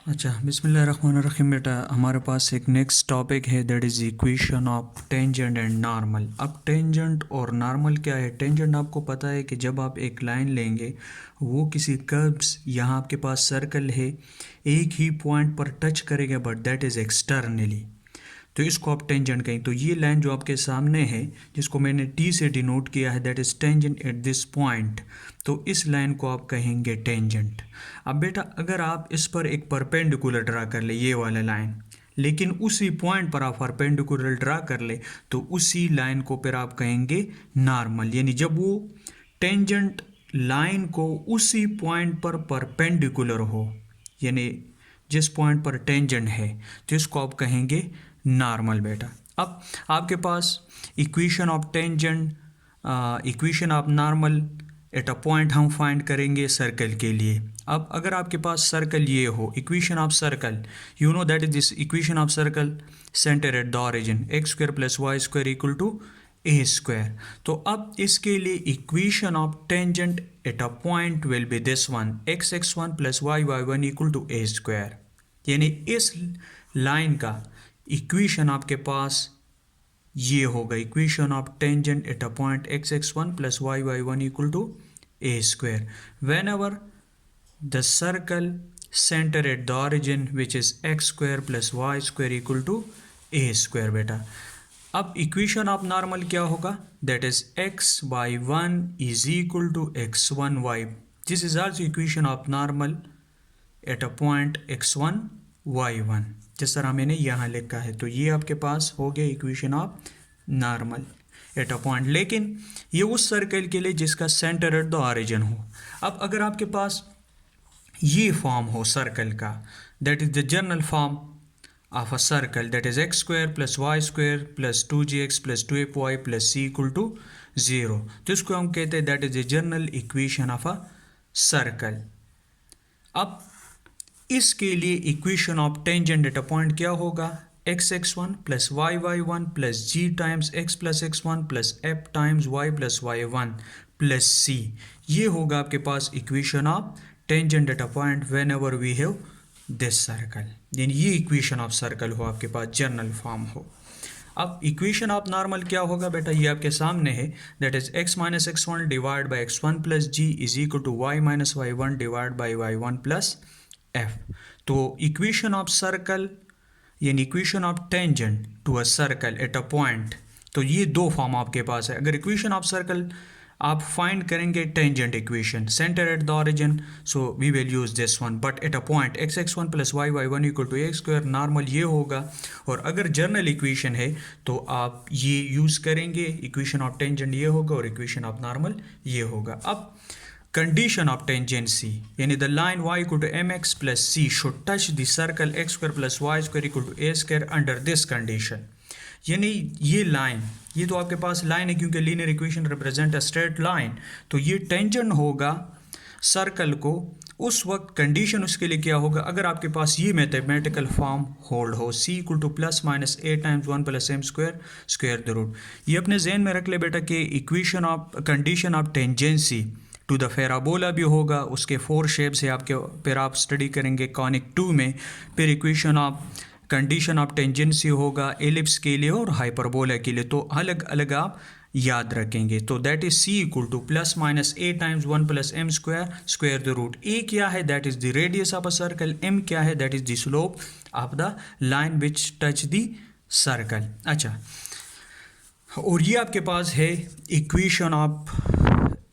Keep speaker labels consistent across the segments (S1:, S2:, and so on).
S1: अच्छा, बिस्मिल्लाहिर्रहमानिर्रहीम। बेटा हमारे पास एक नेक्स्ट टॉपिक है, that is equation of tangent and normal. अब टेंजेंट और नॉर्मल क्या है? टेंजेंट आपको पता है कि जब आप एक लाइन लेंगे, वो किसी कर्व्स, यहाँ आपके पास सर्कल है, एक ही पॉइंट पर टच करेगा बट दैट इज़ एक्सटर्नली, तो इसको आप टेंजेंट कहें। तो ये लाइन जो आपके सामने है, जिसको मैंने टी से डिनोट किया है, that is tangent at this point, तो इस लाइन को आप कहेंगे टेंजेंट। अब बेटा अगर आप इस पर एक परपेंडिकुलर ड्रा कर ले, ये वाला लाइन, लेकिन उसी पॉइंट पर आप परपेंडिकुलर ड्रा कर ले, तो उसी लाइन को फिर आप कहेंगे नॉर्मल। यानी जब वो टेंजेंट लाइन को उसी पॉइंट पर परपेंडिकुलर हो, यानी जिस पॉइंट पर टेंजेंट है, तो इसको आप कहेंगे नॉर्मल। बेटा अब आपके पास equation of tangent, equation of normal at a point हम फाइंड करेंगे सर्कल के लिए। अब अगर आपके पास सर्कल ये हो, equation of circle, you know that is this equation of circle centre at the origin, x square plus Y square equal to A square. तो अब इसके लिए equation of tangent at a point will be this one, x x one plus Y Y one equal to A square. यानी इस line का equation आपके पास ये होगा, equation of tangent at a point X x one plus Y Y one equal to A square whenever the circle centre at the origin which is x square plus Y square equal to A square. बेटा अब equation of normal क्या होगा? That is X Y one is equal to X one Y. This is also equation of normal at a point X one Y one, जिस तरह मैंने यहाँ लिखा है। तो ये आपके पास हो गया equation of normal at a point, लेकिन ये उस सर्कल के लिए जिसका सेंटर एट द ऑरिजिन हो। अब अगर आपके पास ये फॉर्म हो सर्कल का, that is the general form of a circle, that is x square plus Y square plus two g x plus two f y plus C equal to zero, तो इसको हम कहते हैं that is the general equation of a circle. अब इसके लिए equation of tangent at a point क्या होगा? X x one plus Y Y one plus g times x plus x one plus f times y plus y one plus c. ये होगा आपके पास equation of tangent at a point whenever we have this circle. यानी ये equation of circle हो आपके पास, general form हो। अब इक्वेशन ऑफ नॉर्मल क्या होगा? बेटा ये आपके सामने है, that is X minus X one divide by X one plus G is equal to Y minus Y one divide by Y one plus F. तो इक्वेशन ऑफ सर्कल यानी equation of tangent to a circle at a point, तो ये दो form आपके पास है। अगर equation of circle आप फाइंड करेंगे tangent equation centre at the origin, so we will use this one, but at a point X x one plus Y Y one equal to X square normal ये होगा। और अगर general equation है तो आप ये use करेंगे, equation of tangent ये होगा और इक्वेशन ऑफ नॉर्मल ये होगा। अब condition of tangency यानी the line y equal to mx plus c should touch the circle x square plus y square equal to a square under this condition। यानी ये line, ये तो आपके पास line है क्योंकि linear equation represent a straight line, तो ये tangent होगा सर्कल को उस वक्त। कंडीशन उसके लिए क्या होगा? अगर आपके पास ये मैथमेटिकल फॉर्म होल्ड हो, c equal to plus minus A times one plus M square square the root. ये अपने जहन में रख ले बेटा कि equation of condition of tangency to the parabola भी होगा, उसके फोर शेप्स है आपके, फिर आप स्टडी करेंगे कॉनिक टू में। फिर equation of condition of tangency होगा एलिप्स के लिए और हाइपरबोला के लिए, तो अलग अलग आप याद रखेंगे। तो that is c equal to plus minus A times one plus M square square the root. A क्या है? That is the radius of a circle. M क्या है? That is the slope of the line which touch the circle. अच्छा, और ये आपके पास है equation of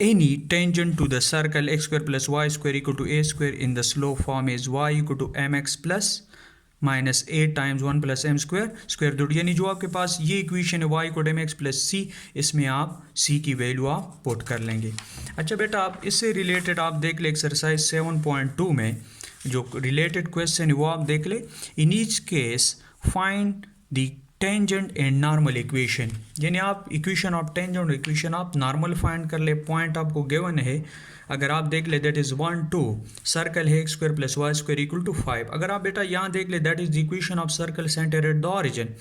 S1: any tangent to the circle x square plus y square equal to a square in the slope form is y equal to mx plus minus A times one plus M square square root. यानी जो आपके पास ये equation है y equal to mx plus c, इसमें आप c की value आप पुट कर लेंगे। अच्छा बेटा आप इससे रिलेटेड आप देख ले एक्सरसाइज 7.2 में जो रिलेटेड क्वेश्चन है वो आप देख ले। In each case find the tangent and normal equation, यानी आप इक्वेशन ऑफ टेंजेंट और इक्वेशन ऑफ नॉर्मल फाइंड कर ले। पॉइंट आपको गिवन है अगर आप देख ले दैट इज़ 1 2, सर्कल है X square plus Y square equal to 5। अगर आप बेटा यहाँ देख ले that is the equation of circle centre at the origin.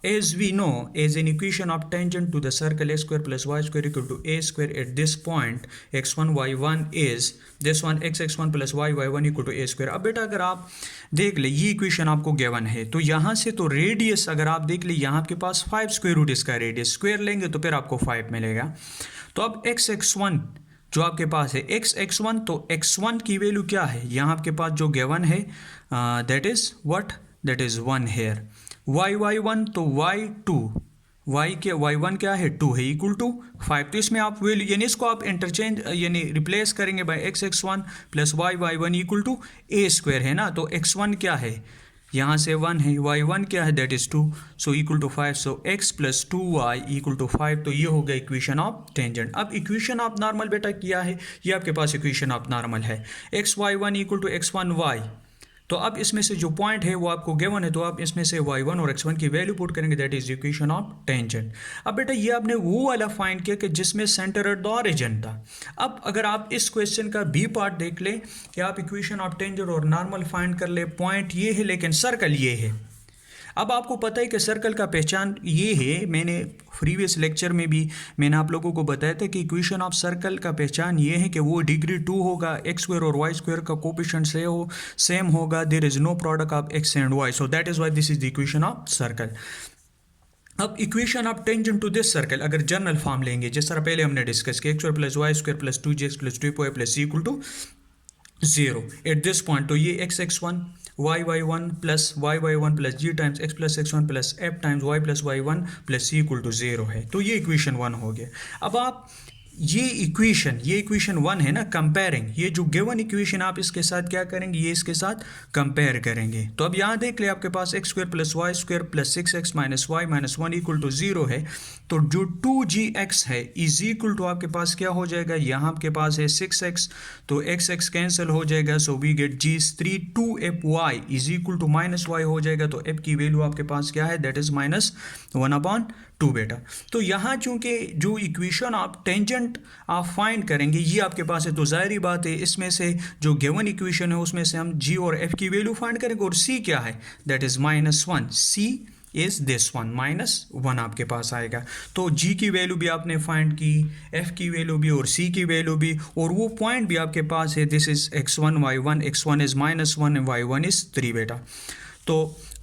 S1: As we know, as an equation of tangent to the circle x square plus y square equal to a square at this point x1 y1 is this one x1 plus y1 equal to a square। अब बेटा अगर आप देख ले ये equation आपको given है, तो यहाँ से तो रेडियस अगर आप देख ले यहाँ आपके पास 5 स्क्वायर रूट इसका रेडियस, स्क्वायर लेंगे तो फिर आपको 5 मिलेगा। तो अब x1 जो आपके पास है x1, तो x1 की वैल्यू क्या है यहाँ आपके पास जो गिवन है that is what, that is 1 here. y1 तो y2, y1 क्या है 2 है इक्वल टू 5। तो इसमें आप वैल्यू यानी इसको आप इंटरचेंज यानी रिप्लेस करेंगे by x1 plus y1 equal to a square है ना। तो x1 क्या है यहाँ से 1 है, y1 क्या है that is 2, so equal to 5, so x plus 2y equal to 5। तो ये हो गया इक्वेशन ऑफ टेंजेंट। अब इक्वेशन ऑफ नॉर्मल बेटा क्या है, ये आपके पास इक्वेशन ऑफ नॉर्मल है xy1 इक्वल टू x1y। तो अब इसमें से जो पॉइंट है वो आपको गिवन है, तो आप इसमें से y1 और x1 की वैल्यू पुट करेंगे that is equation of tangent. अब बेटा ये आपने वो वाला फाइंड किया कि जिसमें सेंटर एट द ऑरिजिन था। अब अगर आप इस क्वेश्चन का बी पार्ट देख ले कि आप इक्वेशन ऑफ टेंजेंट और नॉर्मल फाइंड कर ले, पॉइंट ये है लेकिन सर्कल ये है। अब आपको पता है कि सर्कल का पहचान ये है, मैंने प्रीवियस लेक्चर में भी मैंने आप लोगों को बताया था कि इक्वेशन ऑफ सर्कल का पहचान ये है कि वो डिग्री 2 होगा, एक्स स्क्वायर और वाई स्क्वायर का कोफिशिएंट सेम होगा, there is no product of x and y, so that is why this is the equation of circle. अब equation of tangent to this circle अगर general form लेंगे जिस तरह पहले हमने डिस्कस किया, x square plus Y square plus 2x plus 2y plus c equal to 0 at this point, तो ये x1 y1 plus y1 plus g times x plus x1 plus f times y plus y1 plus c equal to 0 है। तो ये equation 1 हो गया। अब आप ये इक्वेशन 1 है ना, कंपेयरिंग, ये जो गिवन इक्वेशन आप इसके साथ क्या करेंगे, ये इसके साथ कंपेयर करेंगे। तो अब यहाँ देख ले आपके पास x square plus Y square plus 6x minus y minus 1 equal to 0 है। तो जो 2gx है इज इक्वल टू आपके पास क्या हो जाएगा, यहाँ आपके पास है 6x, तो x कैंसिल हो जाएगा, so we get g3 2fy is equal to minus Y हो जाएगा। तो f की वैल्यू आपके पास क्या है दैट इज माइनस 1/2 बेटा। तो यहाँ चूंकि जो इक्वेशन आप टेंजेंट आप फाइंड करेंगे ये आपके पास है, तो जाहिर बात है इसमें से जो गिवन इक्वेशन है उसमें से हम g और f की वैल्यू फाइंड करेंगे, और c क्या है that is -1, c is this one, -1 आपके पास आएगा। तो g की वैल्यू भी आपने फाइंड की, f की वैल्यू भी और c की वैल्यू भी, और वो पॉइंट भी आपके पास है, this is x1 y1, x1 is -1 and y1 is 3 बेटा। तो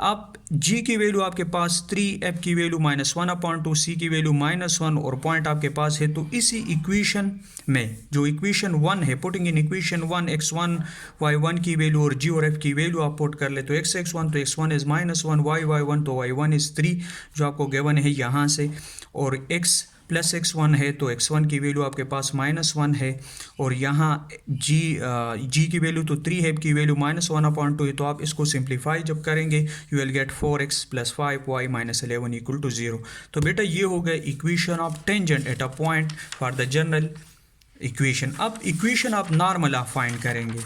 S1: आप g की वैल्यू आपके पास 3, f की वैल्यू -1/2, c की वैल्यू -1 और पॉइंट आपके पास है। तो इसी इक्वेशन में जो इक्वेशन 1 है, putting in equation 1 x1 y1 की वैल्यू और g और f की वैल्यू आप पुट कर ले, तो x1 तो x1 इज -1, y1 तो y1 इज 3 जो आपको गिवन है यहाँ से, और x प्लस x1 है तो x1 की वैल्यू आपके पास -1 है, और यहाँ g की वैल्यू तो 3 है, की वैल्यू -1/2 है। तो आप इसको सिंप्लीफाई जब करेंगे you will get 4x plus 5y minus 11 equal to 0। तो बेटा ये हो गया equation of tangent at a point for the general equation. अब इक्वेशन ऑफ नॉर्मल आप फाइंड करेंगे,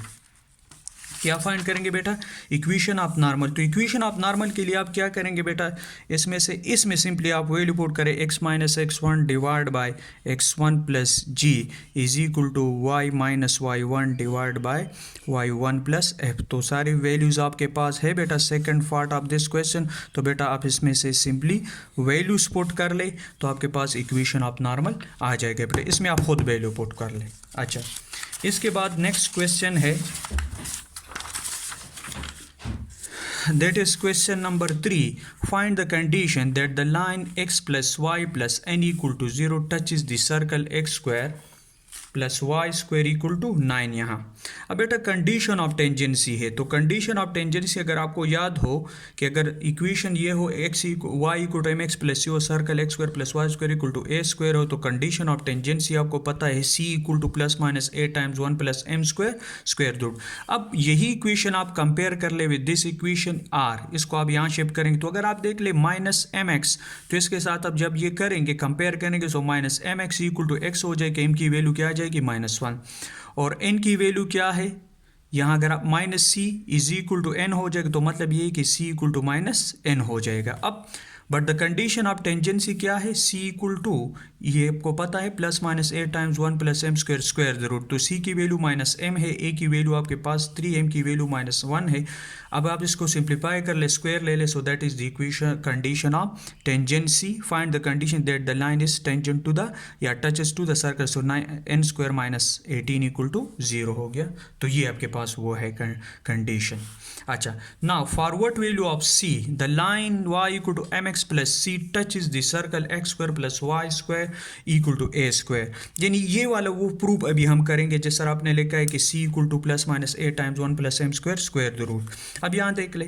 S1: क्या फाइंड करेंगे बेटा, इक्वेशन ऑफ नॉर्मल। तो इक्वेशन ऑफ नॉर्मल के लिए आप क्या करेंगे बेटा, इसमें सिंपली आप वैल्यू पुट करें x minus x1 divide by x1 plus g is equal to y minus y1 divide by y1 plus f। तो सारी वैल्यूज़ आपके पास है बेटा second part of this question. तो बेटा आप इसमें से सिंपली वैल्यूज पुट कर ले तो आपके पास इक्वेशन ऑफ नॉर्मल आ जाएगा बेटा, इसमें आप खुद वैल्यू पुट कर ले। अच्छा, इसके बाद नेक्स्ट क्वेश्चन है, that is question number 3. Find the condition that the line x plus y plus n equal to 0 touches the circle x square plus Y square equal to 9। यहाँ अब बेटा condition of tangency है, तो condition of tangency अगर आपको याद हो कि अगर इक्वेशन ये हो x y equal to mx plus c हो, circle x square plus Y square equal to a square हो, तो कंडीशन ऑफ टेंजेंसी आपको पता है c equal to plus minus a times 1 plus m square square root. अब यही equation आप compare कर ले विद दिस इक्वेशन r, इसको आप यहाँ शिफ्ट करेंगे। तो अगर आप देख ले माइनस mx, तो इसके साथ अब जब ये करेंगे कंपेयर करेंगे तो minus mx equal to x हो जाएगा, m की वैल्यू क्या आ जाएगी -1, और n की वैल्यू क्या है यहाँ, अगर आप minus c is equal to n हो जाएगा तो मतलब ये कि c equal to minus n हो जाएगा। अब but the condition of tangency क्या है, सी इक्वल टू, ये आपको पता है plus minus A times 1 plus M square square the root. तो सी की वैल्यू माइनस एम है, ए की वैल्यू आपके पास 3, एम की वैल्यू माइनस 1 है। अब आप इसको सिंप्लीफाई कर ले, स्क्वायर ले ले, so that is the equation condition of tangency. Find the condition that the line is tangent to the या touches to the circle, so n square minus 18 equal to 0 हो गया। तो ये आपके पास वो है कंडीशन। अच्छा, now forward value of C, the line y equal to M x plus C touch is the circle x square plus Y square equal to A square. यानी ये वाला वो प्रूफ अभी हम करेंगे जिस तरह आपने लिखा है कि c equal to plus minus A times 1 plus M square square the root. अब यहाँ देख ले,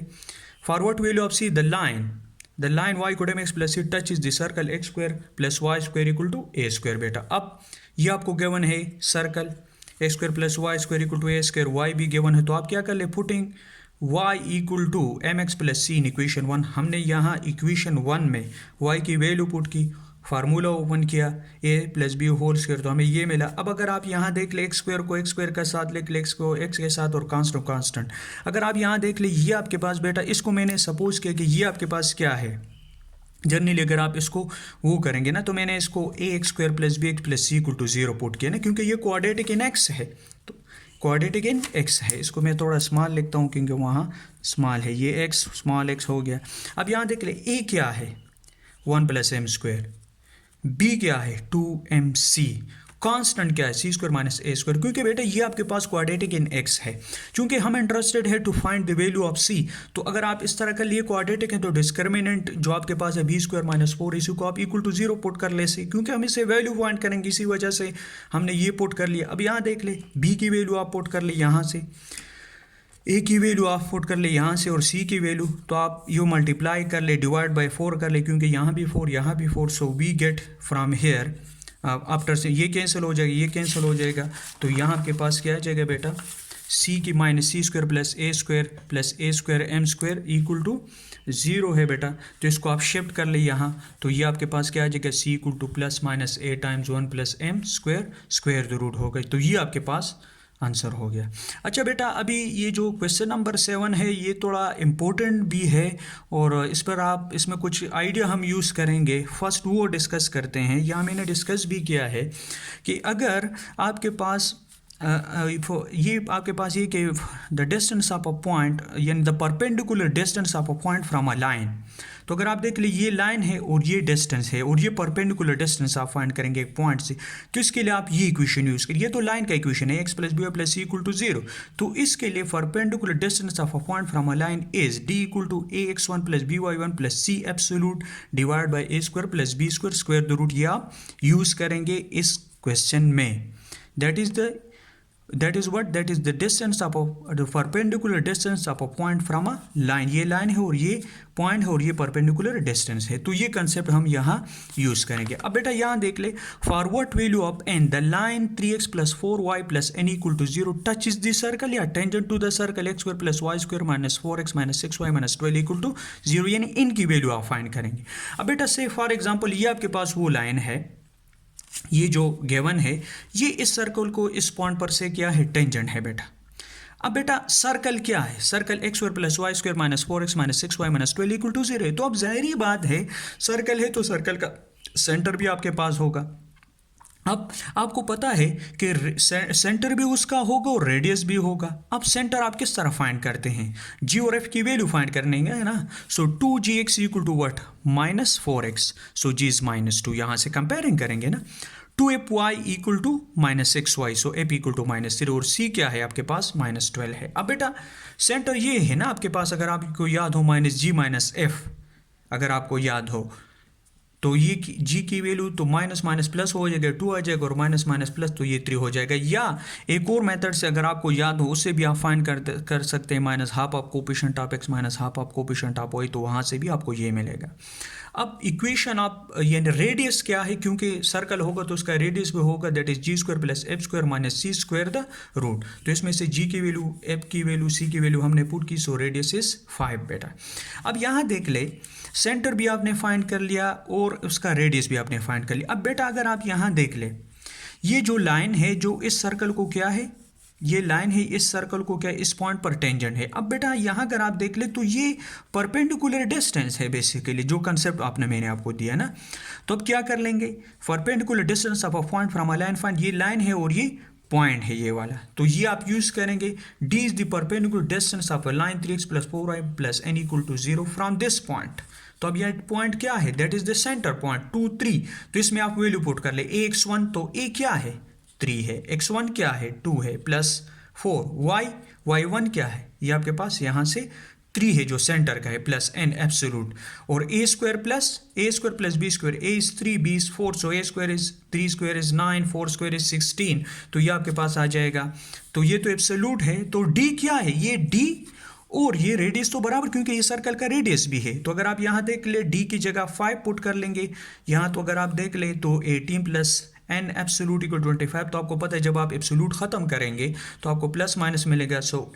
S1: forward value of C, the line y equal to M x plus C touch is the circle x square plus Y square equal to A square. बेटा अब ये आपको given है circle x square plus Y square equal to A square, y भी given है, तो आप क्या कर ले, putting y equal to M x plus C in equation 1। हमने यहाँ इक्वेशन 1 में y की वैल्यू पुट की, फार्मूला ओपन किया, a plus B whole square, तो हमें ये मिला। अब अगर आप यहाँ देख ले एक्स स्क्वायर को एक्स स्क्वायर के साथ लिख ले, एक्स को एक्स के साथ और कांस्टेंट, अगर आप यहाँ देख ले ये आपके पास बेटा, इसको मैंने सपोज किया कि ये आपके पास क्या है, जनरली अगर आप इसको वो करेंगे ना, तो मैंने इसको a x square plus b x plus C equal to 0 put किया ना, क्योंकि ये क्वाड्रेटिक इन एक्स है, तो क्वाड्रेटिक इन एक्स है। इसको मैं थोड़ा स्मॉल लिखता हूँ क्योंकि वहाँ स्मॉल है, ये एक्स स्मॉल एक्स हो गया। अब यहाँ देख ले, ए क्या है 1 प्लस एम स्क्वायर, बी क्या है 2mc, कांस्टेंट क्या है सी स्क्वायर माइनस ए स्क्वायर, क्योंकि बेटा ये आपके पास क्वाड्रेटिक इन एक्स है। चूंकि हम इंटरेस्टेड है to find the value of c, तो अगर आप इस तरह का लिए क्वाड्रेटिक है तो डिस्क्रिमिनेंट जो आपके पास है बी स्क्वायर माइनस 4, इसी को आप इक्वल टू 0 पुट कर ले से, क्योंकि हम इसे वैल्यू फाइंड करेंगे, इसी वजह से हमने ये पुट कर लिया। अब यहाँ देख ले, बी की वैल्यू आप पुट कर ले यहाँ से, ए की वैल्यू आप पुट कर ले यहाँ से, और सी की वैल्यू तो आप यू मल्टीप्लाई कर ले, डिवाइड बाय 4 कर ले, क्योंकि यहाँ भी 4 यहाँ भी 4, so we get from here after से ये कैंसिल हो जाएगा, ये कैंसिल हो जाएगा, तो यहाँ आपके पास क्या आ जाएगा बेटा, सी की minus C square plus A square M square equal to 0 है बेटा। तो इसको आप शिफ्ट कर ले यहाँ, तो ये आपके पास क्या आ जाएगा, c equal to plus minus A times 1 plus M square square the root हो गई। तो ये आपके पास आंसर हो गया। अच्छा बेटा, अभी ये जो क्वेश्चन नंबर 7 है ये थोड़ा इम्पोर्टेंट भी है, और इस पर आप इसमें कुछ आइडिया हम यूज़ करेंगे। फर्स्ट वो डिस्कस करते हैं, यहाँ मैंने डिस्कस भी किया है कि अगर आपके पास ये आपके पास ये कि the distance of a point, यानी the perpendicular distance of a point from a line, तो अगर आप देख ले ये लाइन है और ये डिस्टेंस है और ये परपेंडिकुलर डिस्टेंस आप फाइंड करेंगे एक पॉइंट से, तो इसके लिए आप ये इक्वेशन यूज़ करिए। ये तो लाइन का इक्वेशन है, X plus B plus C equal to 0, तो इसके लिए perpendicular distance of a point from a line is D equal to A X 1 plus B Y 1 plus C absolute divide by A square plus B square square the root. ये आप use करेंगे इस question में। That is what, that is the distance of the perpendicular distance of a point from a line। ये line है और ये point है और ये परपेंडिकुलर डिस्टेंस है, तो ये कंसेप्ट हम यहाँ यूज़ करेंगे। अब बेटा यहाँ देख ले, forward value of n, the line 3x plus 4y plus n equal to 0 touch is the circle या tangent to the circle x square plus Y square minus 4x minus 6y minus 12 equal to 0, यानी इनकी value आप find करेंगे। अब बेटा से for example ये आपके पास वो लाइन है, ये जो गिवन है, ये इस सर्कल को इस पॉइंट पर से क्या है, टेंजेंट है बेटा। अब बेटा सर्कल क्या है, circle x square plus Y square minus 4x minus 6y minus 12 equal to 0 है। तो अब जाहिर बात है सर्कल है तो सर्कल का सेंटर भी आपके पास होगा। अब आपको पता है कि सेंटर भी उसका होगा और रेडियस भी होगा। अब सेंटर आप किस तरह फाइंड करते हैं, जी और एफ की वैल्यू फाइंड करने है ना। So 2gx equal to what, minus 4x, so g is minus 2, यहाँ से कंपेयरिंग करेंगे ना। 2fy equal to minus 6y, so f equal to minus 3, और c क्या है आपके पास माइनस 12 है। अब बेटा सेंटर ये है ना आपके पास, अगर आपको याद हो माइनस g माइनस f, अगर आपको याद हो तो ये g की वैल्यू तो माइनस माइनस प्लस हो जाएगा, 2 आ जाएगा, और माइनस माइनस प्लस तो ये 3 हो जाएगा। या एक और मेथड से अगर आपको याद हो उससे भी आप फाइंड कर सकते हैं, minus half of coefficient of x minus half of coefficient of y, तो वहाँ से भी आपको ये मिलेगा। अब इक्वेशन आप यानी रेडियस क्या है, क्योंकि सर्कल होगा तो उसका रेडियस भी होगा, that is G square plus F square minus C square the root. तो इसमें से जी की वैल्यू, एफ की वैल्यू, सी की वैल्यू हमने पुट की, सो रेडियस इज 5 बेटा। अब यहाँ देख ले, सेंटर भी आपने फाइंड कर लिया और उसका रेडियस भी आपने फाइंड कर लिया। अब बेटा अगर आप यहाँ देख ले, ये जो लाइन है जो इस सर्कल को क्या है ये लाइन है इस सर्कल को क्या इस पॉइंट पर टेंजेंट है। अब बेटा यहाँ अगर आप देख ले तो ये परपेंडिकुलर डिस्टेंस है बेसिकली, जो कंसेप्ट मैंने आपको दिया ना। तो अब क्या कर लेंगे, perpendicular distance of a point from a line find, ये लाइन है और ये पॉइंट है ये वाला, तो ये आप यूज करेंगे d is the perpendicular distance of a line 3x + 4y + n = 0 from this point. तो अब यह पॉइंट क्या है, that is the centre point 2 3। तो इसमें आप वैल्यू पुट कर ले, ax1 तो a क्या है 3 है, x1 क्या है 2 है प्लस 4, y1 क्या है ये आपके पास यहाँ से 3 है जो सेंटर का है प्लस n एब्सोल्यूट, और a square plus b square, a is 3 b is 4, so a square is 3 square is 9 4 square is 16, तो ये आपके पास आ जाएगा। तो ये तो एब्सोल्यूट है, तो d क्या है, ये d और ये रेडियस तो बराबर, क्योंकि ये सर्कल का रेडियस भी है। तो अगर आप यहाँ देख ले d की जगह 5 पुट कर लेंगे यहाँ, तो अगर आप देख ले तो 18 + n एब्सोल्यूट = 25। तो आपको पता है जब आप एब्सोल्यूट खत्म करेंगे तो आपको प्लस माइनस मिलेगा, सो